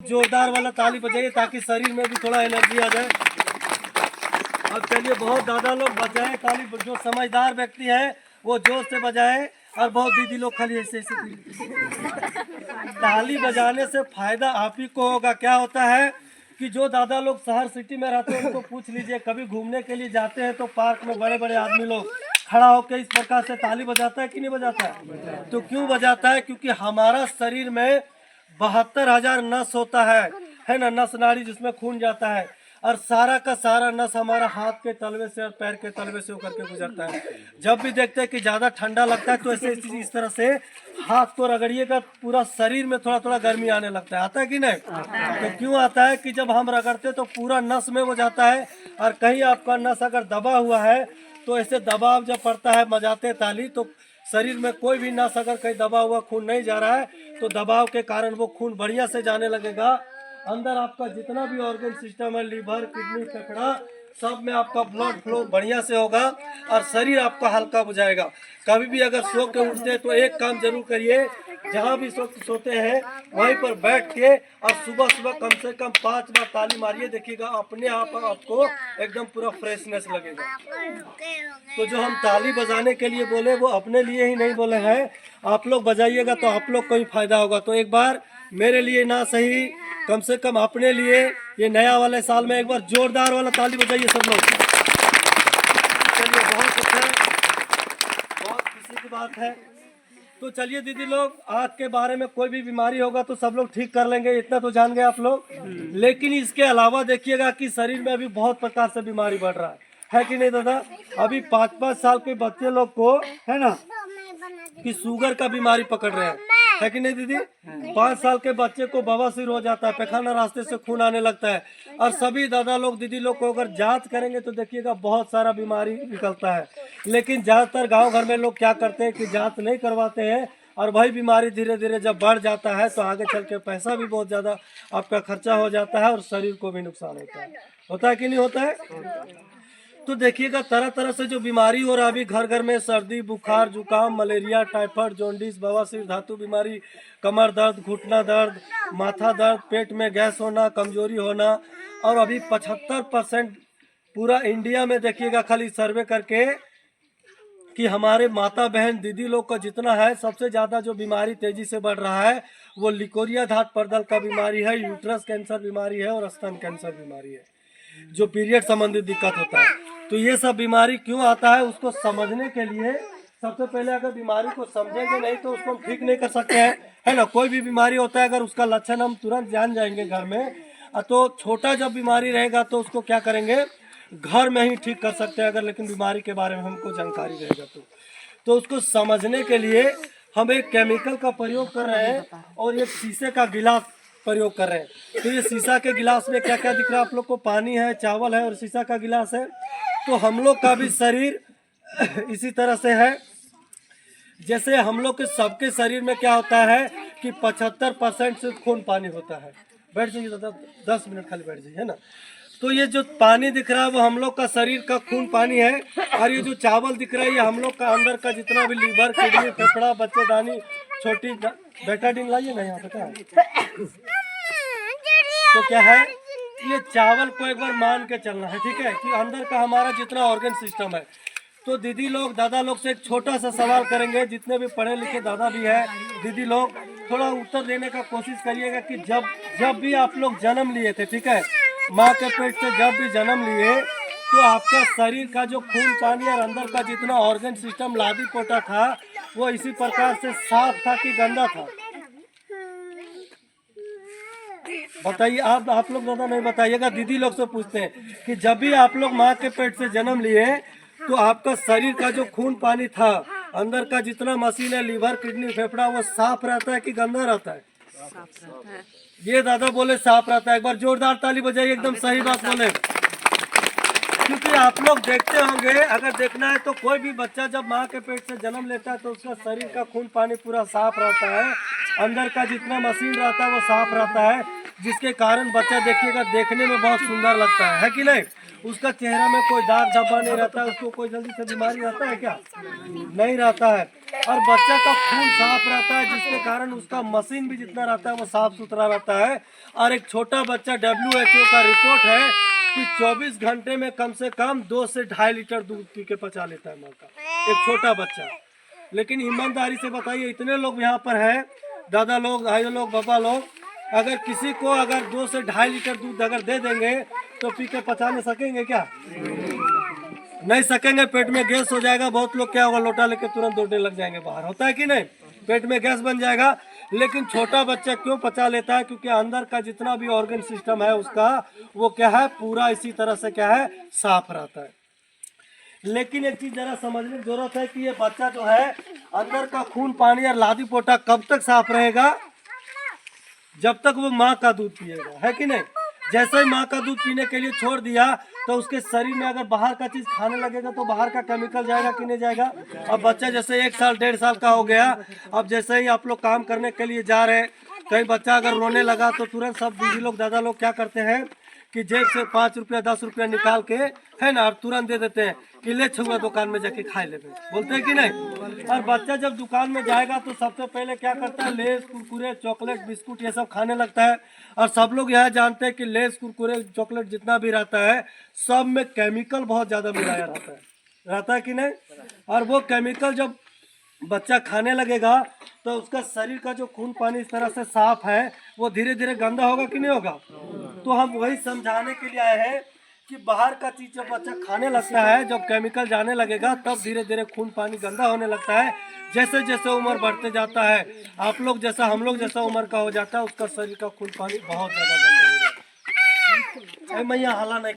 जोरदार वाला ताली बजाइए ताकि शरीर में भी थोड़ा एनर्जी आ जाए। अब चलिए, बहुत ज़्यादा लोग बजाए ताली, जो समझदार व्यक्ति है वो जोर से बजाए, और बहुत दीदी लोग खाली ऐसे ऐसे। ताली बजाने से फायदा आप ही को होगा। क्या होता है कि जो दादा लोग शहर सिटी में रहते हैं उनको पूछ लीजिए, कभी घूमने के लिए जाते हैं तो पार्क में बड़े बड़े आदमी लोग खड़ा होकर इस प्रकार से ताली बजाता है कि नहीं बजाता है? तो क्यों बजाता है? क्योंकि हमारा शरीर में 72,000 नस होता है ना, नस नाड़ी जिसमें खून जाता है, और सारा का सारा नस हमारा हाथ के तलवे से और पैर के तलवे से होकर के गुजरता है। जब भी देखते हैं कि ज़्यादा ठंडा लगता है तो ऐसे इस तरह से हाथ को रगड़िएगा, पूरा शरीर में थोड़ा थोड़ा गर्मी आने लगता है। आता है कि नहीं? तो क्यों आता है कि जब हम रगड़ते तो पूरा नस में वो जाता है, और कहीं आपका नस अगर दबा हुआ है तो ऐसे दबाव जब पड़ता है बजाते ताली, तो शरीर में कोई भी नस अगर कहीं दबा हुआ खून नहीं जा रहा है तो दबाव के कारण वो खून बढ़िया से जाने लगेगा। अंदर आपका जितना भी ऑर्गन सिस्टम है, लीवर, किडनी, फेफड़ा, सब में आपका ब्लड फ्लो बढ़िया से होगा और शरीर आपका हल्का बुझाएगा। कभी भी अगर सो के उठते हैं तो एक काम जरूर करिए, जहाँ भी सोते हैं वहीं पर बैठ के और सुबह सुबह कम से कम 5 बार ताली मारिए, देखिएगा अपने आप आपको एकदम पूरा फ्रेशनेस लगेगा। तो जो हम ताली बजाने के लिए बोले वो अपने लिए ही नहीं बोले हैं, आप लोग बजाइएगा तो आप लोग को ही फायदा होगा। तो एक बार मेरे लिए ना सही, कम से कम अपने लिए ये नया वाले साल में एक बार जोरदार वाला ताली बजाइए सब लोग। चलिए, बहुत अच्छा, बहुत खुशी की बात है। तो चलिए दीदी लोग, आँख के बारे में कोई भी बीमारी होगा तो सब लोग ठीक कर लेंगे, इतना तो जान गए आप लोग। लेकिन इसके अलावा देखिएगा कि शरीर में अभी बहुत प्रकार से बीमारी बढ़ रहा है कि नहीं दादा? अभी 5-5 साल के बच्चे लोग को है ना कि शुगर का बीमारी पकड़ रहे है कि नहीं दीदी? 5 साल के बच्चे को बवासीर हो जाता है, पैखाना रास्ते से खून आने लगता है, और सभी दादा लोग दीदी लोग को अगर जांच करेंगे तो देखिएगा बहुत सारा बीमारी निकलता है। लेकिन ज़्यादातर गांव घर में लोग क्या करते हैं कि जांच नहीं करवाते हैं, और वही बीमारी धीरे धीरे जब बढ़ जाता है तो आगे चल के पैसा भी बहुत ज़्यादा आपका खर्चा हो जाता है और शरीर को भी नुकसान होता है कि नहीं होता है? तो देखिएगा तरह तरह से जो बीमारी हो रहा है अभी घर घर में, सर्दी, बुखार, जुकाम, मलेरिया, टाइफाइड, जॉन्डिस, बवासीर, धातु बीमारी, कमर दर्द, घुटना दर्द, माथा दर्द, पेट में गैस होना, कमजोरी होना, और अभी 75% पूरा इंडिया में देखिएगा खाली सर्वे करके कि हमारे माता बहन दीदी लोग का जितना है, सबसे ज़्यादा जो बीमारी तेजी से बढ़ रहा है वो लिकोरिया धात पर्दल का बीमारी है, यूट्रस कैंसर बीमारी है, और स्तन कैंसर बीमारी है, जो पीरियड संबंधित दिक्कत होता है। तो ये सब बीमारी क्यों आता है उसको समझने के लिए सबसे पहले अगर बीमारी को समझेंगे नहीं तो उसको हम ठीक नहीं कर सकते हैं, है ना? कोई भी बीमारी होता है अगर उसका लक्षण हम तुरंत जान जाएंगे घर में, तो छोटा जब बीमारी रहेगा तो उसको क्या करेंगे, घर में ही ठीक कर सकते हैं अगर, लेकिन बीमारी के बारे में हमको जानकारी रहेगा तो उसको समझने के लिए हम एक केमिकल का प्रयोग कर रहे हैं और एक शीशे का गिलास प्रयोग कर रहे हैं। तो ये शीशा के गिलास में क्या क्या दिख रहा है आप लोग को? पानी है, चावल है और शीशा का गिलास है। तो हम लोग का भी शरीर इसी तरह से है, जैसे हम लोग के सबके शरीर में क्या होता है कि 75% से खून पानी होता है। बैठ जाइए दादा, 10 मिनट खाली बैठ जाइए, है ना? तो ये जो पानी दिख रहा है वो हम लोग का शरीर का खून पानी है, और ये जो चावल दिख रहा है ये हम लोग का अंदर का जितना भी लीवर, किडनी, फेफड़ा, बच्चेदानी, छोटी बेटाडीन लाइए ना यहाँ पे क्या। तो क्या है, ये चावल को एक बार मान के चलना है, ठीक है, कि अंदर का हमारा जितना ऑर्गन सिस्टम है। तो दीदी लोग दादा लोग से एक छोटा सा सवाल करेंगे, जितने भी पढ़े लिखे दादा भी है, दीदी लोग थोड़ा उत्तर देने का कोशिश करिएगा कि जब भी आप लोग जन्म लिए थे, ठीक है, माँ के पेट से जब भी जन्म लिए तो आपका शरीर का जो खून पानी और अंदर का जितना ऑर्गन सिस्टम लादी पोटा था वो इसी प्रकार से साफ था कि गंदा था? बताइए, आप लोग ज़्यादा नहीं बताइएगा, दीदी लोग से पूछते हैं कि जब भी आप लोग माँ के पेट से जन्म लिए तो आपका शरीर का जो खून पानी था, अंदर का जितना मशीन है, लीवर, किडनी, फेफड़ा, वो साफ रहता है कि गंदा रहता है? साफ रहता है। ये दादा बोले साफ रहता है। एक बार जोरदार ताली बजाइए, एकदम सही बात बोले। क्योंकि आप लोग देखते होंगे, अगर देखना है तो कोई भी बच्चा जब माँ के पेट से जन्म लेता है तो उसका शरीर का खून पानी पूरा साफ रहता है, अंदर का जितना मशीन रहता है वो साफ रहता है। जिसके कारण बच्चा देखिएगा देखने में बहुत सुंदर लगता है कि नहीं। उसका चेहरा में कोई दाग धब्बा नहीं रहता है, उसको कोई जल्दी से बीमारी रहता है क्या? नहीं रहता है। और बच्चा का खून साफ रहता है, जिसके कारण उसका मशीन भी जितना रहता है वो साफ सुथरा रहता है। और एक छोटा बच्चा, WHO का रिपोर्ट है कि 24 घंटे में कम से कम 2 से 2.5 लीटर दूध पी के पचा लेता है माँ का, एक छोटा बच्चा। लेकिन ईमानदारी से बताइए, इतने लोग यहाँ पर हैं, दादा लोग, भाई लोग, पापा लोग, अगर किसी को अगर 2 से 2.5 लीटर दूध अगर दे देंगे तो पी के पचा नहीं सकेंगे क्या? नहीं सकेंगे, पेट में गैस हो जाएगा। बहुत लोग क्या होगा, लोटा लेके तुरंत दौड़ने लग जाएंगे बाहर, होता है कि नहीं, पेट में गैस बन जाएगा। लेकिन छोटा बच्चा क्यों पचा लेता है? क्योंकि अंदर का जितना भी ऑर्गन सिस्टम है उसका, वो क्या है, पूरा इसी तरह से क्या है, साफ रहता है। लेकिन एक चीज जरा समझने की जरूरत है कि ये बच्चा जो है, अंदर का खून पानी और लादी पोटा कब तक साफ रहेगा? जब तक वो माँ का दूध पिएगा, है कि नहीं। जैसे ही माँ का दूध पीने के लिए छोड़ दिया तो उसके शरीर में अगर बाहर का चीज खाने लगेगा तो बाहर का केमिकल जाएगा कि नहीं जाएगा। अब बच्चा जैसे 1 साल 1.5 साल का हो गया, अब जैसे ही आप लोग काम करने के लिए जा रहे हैं, कहीं बच्चा अगर रोने लगा तो तुरंत सब दीदी लोग, दादा लोग क्या करते हैं कि जेब से 5 रुपया 10 रुपया निकाल के, है ना, और तुरंत दे देते हैं कि ले छुआ दुकान में जाके खा ले, बोलते हैं कि नहीं। और बच्चा जब दुकान में जाएगा तो सबसे पहले क्या करता है, लेस, कुरकुरे, चॉकलेट, बिस्कुट ये सब खाने लगता है। और सब लोग यहाँ जानते हैं कि लेस, कुरकुरे, चॉकलेट जितना भी रहता है सब में केमिकल बहुत ज़्यादा मिलाया रहता है कि नहीं। और वो केमिकल जब बच्चा खाने लगेगा तो उसका शरीर का जो खून पानी इस तरह से साफ है वो धीरे धीरे गंदा होगा कि नहीं होगा। तो हम वही समझाने के लिए आए हैं कि बाहर का चीज जब बच्चा खाने लगता है, जब केमिकल जाने लगेगा तब धीरे धीरे खून पानी गंदा होने लगता है। जैसे जैसे उम्र बढ़ते जाता है, आप लोग जैसा, हम लोग जैसा उम्र का हो जाता है, उसका शरीर का खून पानी बहुत ज्यादा गंदा हो जाता है। मैया हाला नहीं।